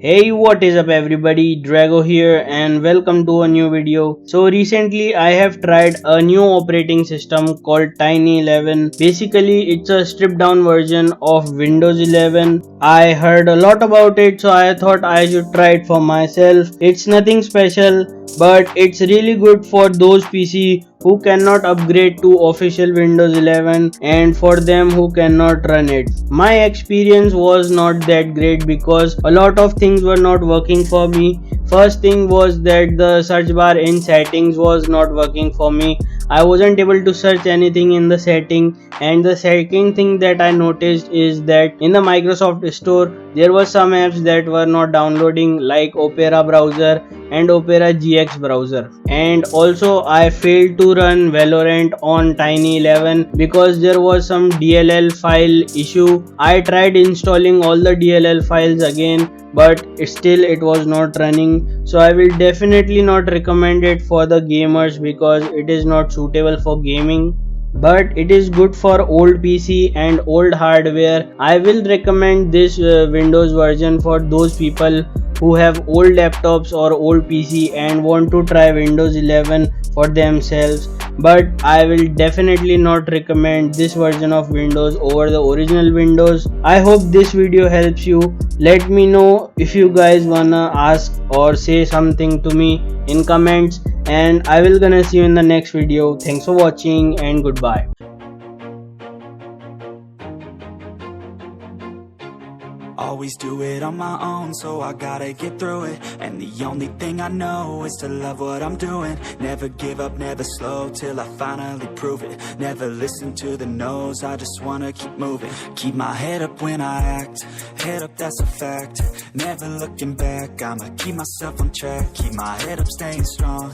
Hey, what is up everybody, Draego here and welcome to a new video. So recently I have tried a new operating system called Tiny 11. Basically it's a stripped down version of Windows 11. I heard a lot about it, so I thought I should try it for myself. It's nothing special, but it's really good for those PC who cannot upgrade to official Windows 11 and for them who cannot run it. My experience was not that great because a lot of things were not working for me. First thing was that the search bar in settings was not working for me. I wasn't able to search anything in the setting, and the second thing that I noticed is that in the Microsoft Store there were some apps that were not downloading, like Opera browser and Opera GX browser. And also I failed to run Valorant on Tiny 11 because there was some DLL file issue. I tried installing all the DLL files again, but still it was not running. So I will definitely not recommend it for the gamers because it is not suitable for gaming, but it is good for old PC and old hardware. I will recommend this Windows version for those people who have old laptops or old PC and want to try Windows 11 for themselves, but I will definitely not recommend this version of Windows over the original Windows. I hope this video helps you. Let me know if you guys wanna ask or say something to me in comments, and I will gonna see you in the next video. Thanks for watching and goodbye. Always do it on my own, so I gotta get through it. And the only thing I know is to love what I'm doing. Never give up, never slow, till I finally prove it. Never listen to the no's, I just wanna keep moving. Keep my head up when I act, head up, that's a fact. Never looking back, I'ma keep myself on track. Keep my head up, staying strong,